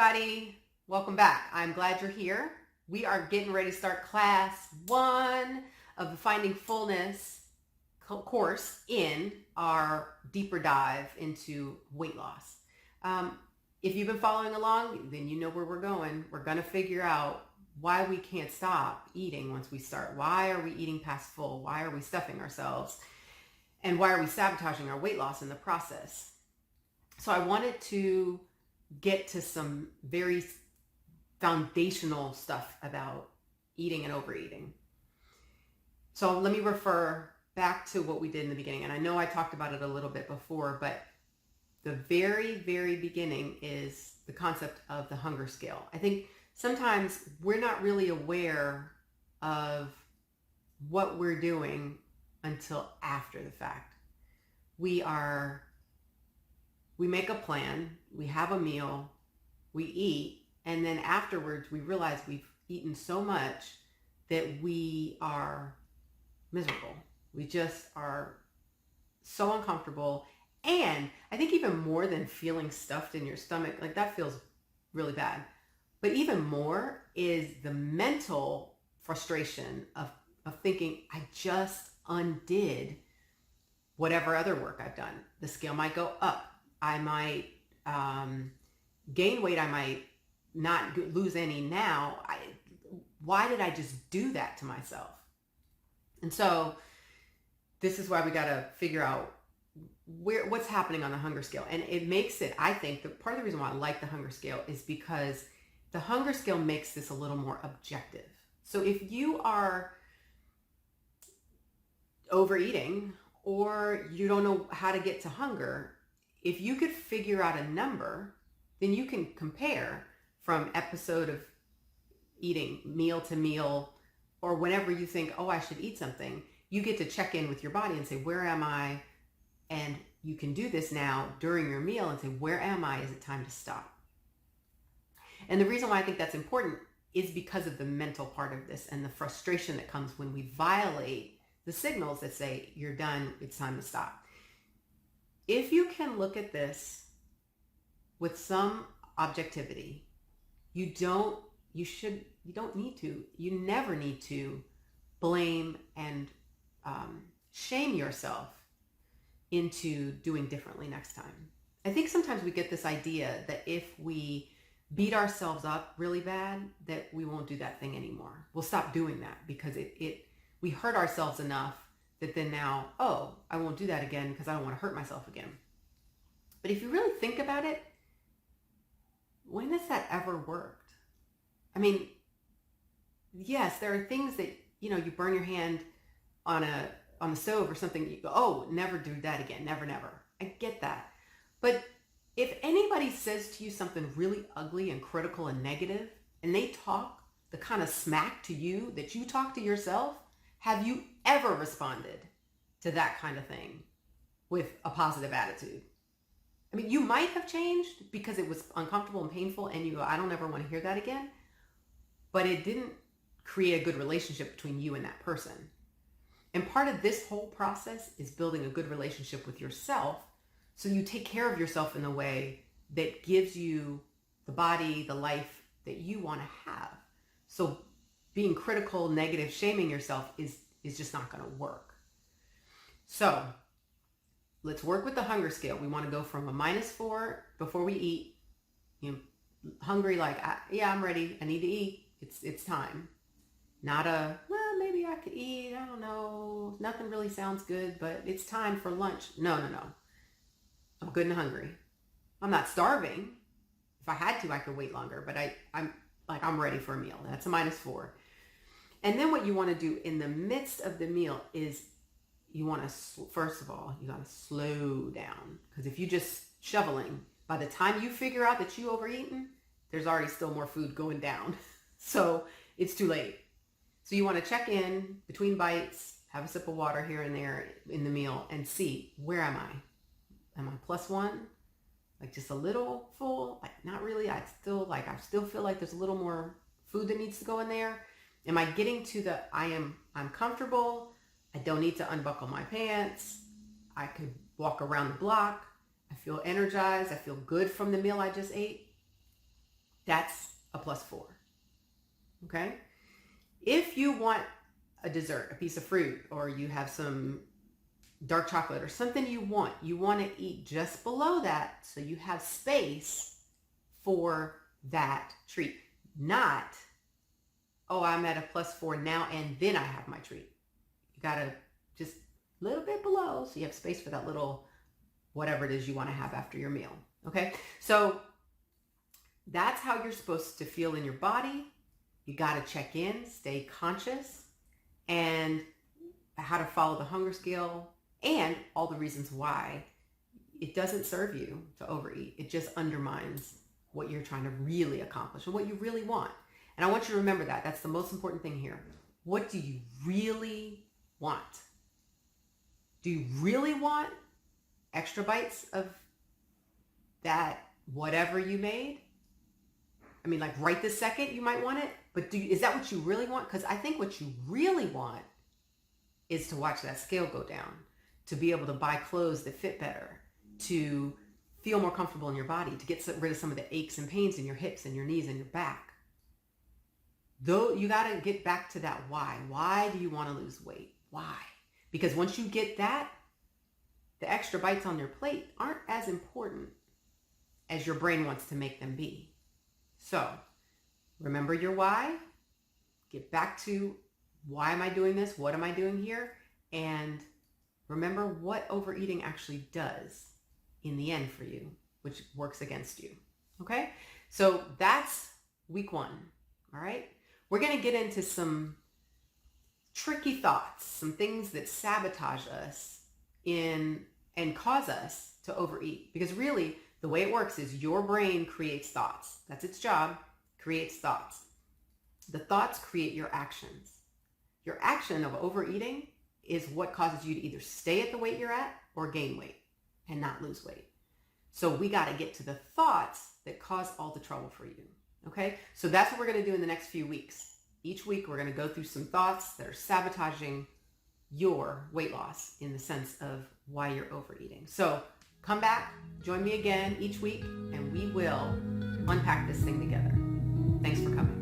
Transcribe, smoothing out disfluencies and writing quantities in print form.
everybody. Welcome back. I'm glad you're here. We are getting ready to start class 1 of the Finding Fullness course in our deeper dive into weight loss. If you've been following along, then you know where we're going. We're going to figure out why we can't stop eating once we start. Why are we eating past full? Why are we stuffing ourselves? And why are we sabotaging our weight loss in the process? So I wanted to get to some very foundational stuff about eating and overeating. So let me refer back to what we did in the beginning. And I know I talked about it a little bit before, but the very, very beginning is the concept of the hunger scale. I think sometimes we're not really aware of what we're doing until after the fact. We make a plan, we have a meal, we eat, and then afterwards we realize we've eaten so much that we are miserable. We just are so uncomfortable. And I think even more than feeling stuffed in your stomach, like that feels really bad. But even more is the mental frustration of thinking, I just undid whatever other work I've done. The scale might go up. I might gain weight. I might not lose any now. Why did I just do that to myself? And so this is why we got to figure out what's happening on the hunger scale. And it makes it, I think, part of the reason why I like the hunger scale is because the hunger scale makes this a little more objective. So if you are overeating or you don't know how to get to hunger, if you could figure out a number, then you can compare from episode of eating, meal to meal, or whenever you think, oh, I should eat something, you get to check in with your body and say, where am I? And you can do this now during your meal and say, where am I? Is it time to stop? And the reason why I think that's important is because of the mental part of this and the frustration that comes when we violate the signals that say, you're done, it's time to stop. If you can look at this with some objectivity, you never need to blame and shame yourself into doing differently next time. I think sometimes we get this idea that if we beat ourselves up really bad, that we won't do that thing anymore. We'll stop doing that because we hurt ourselves enough that then now, oh, I won't do that again because I don't want to hurt myself again. But if you really think about it, when has that ever worked? I mean, yes, there are things that, you burn your hand on the stove or something, you go, oh, never do that again, never. I get that. But if anybody says to you something really ugly and critical and negative, and they talk the kind of smack to you that you talk to yourself, have you ever responded to that kind of thing with a positive attitude? I mean, you might have changed because it was uncomfortable and painful and you go, I don't ever want to hear that again. But it didn't create a good relationship between you and that person. And part of this whole process is building a good relationship with yourself so you take care of yourself in a way that gives you the body, the life that you want to have. So being critical, negative, shaming yourself is just not going to work. So let's work with the hunger scale. We want to go from a -4 before we eat, hungry, like, yeah, I'm ready. I need to eat. It's time. Not well, maybe I could eat. I don't know. Nothing really sounds good, but it's time for lunch. No. I'm good and hungry. I'm not starving. If I had to, I could wait longer, but I'm ready for a meal. That's a -4. And then what you want to do in the midst of the meal is you want to, first of all, you got to slow down. Because if you just shoveling, by the time you figure out that you overeaten, there's already still more food going down. So it's too late. So you want to check in between bites, have a sip of water here and there in the meal and see, where am I? Am I +1? Like just a little full? Like not really. I still feel like there's a little more food that needs to go in there. Am I getting to I'm comfortable. I don't need to unbuckle my pants. I could walk around the block. I feel energized. I feel good from the meal I just ate. That's a +4. Okay? If you want a dessert, a piece of fruit, or you have some dark chocolate or something you want to eat just below that so you have space for that treat. Not, oh, I'm at a +4 now and then I have my treat. You got to just a little bit below so you have space for that little whatever it is you want to have after your meal. Okay? So that's how you're supposed to feel in your body. You got to check in, stay conscious, and how to follow the hunger scale and all the reasons why it doesn't serve you to overeat. It just undermines what you're trying to really accomplish and what you really want. And I want you to remember that. That's the most important thing here. What do you really want? Do you really want extra bites of that whatever you made? I mean, like right this second you might want it, but is that what you really want? Because I think what you really want is to watch that scale go down, to be able to buy clothes that fit better, to feel more comfortable in your body, to get rid of some of the aches and pains in your hips and your knees and your back. Though you got to get back to that why. Why do you want to lose weight? Why? Because once you get that, the extra bites on your plate aren't as important as your brain wants to make them be. So remember your why, get back to why am I doing this? What am I doing here? And remember what overeating actually does in the end for you, which works against you. Okay? So that's week 1. All right? We're going to get into some tricky thoughts, some things that sabotage us and cause us to overeat. Because really, the way it works is your brain creates thoughts. That's its job, creates thoughts. The thoughts create your actions. Your action of overeating is what causes you to either stay at the weight you're at or gain weight and not lose weight. So we got to get to the thoughts that cause all the trouble for you. Okay? So that's what we're going to do in the next few weeks. Each week we're going to go through some thoughts that are sabotaging your weight loss in the sense of why you're overeating. So come back, join me again each week, and we will unpack this thing together. Thanks for coming.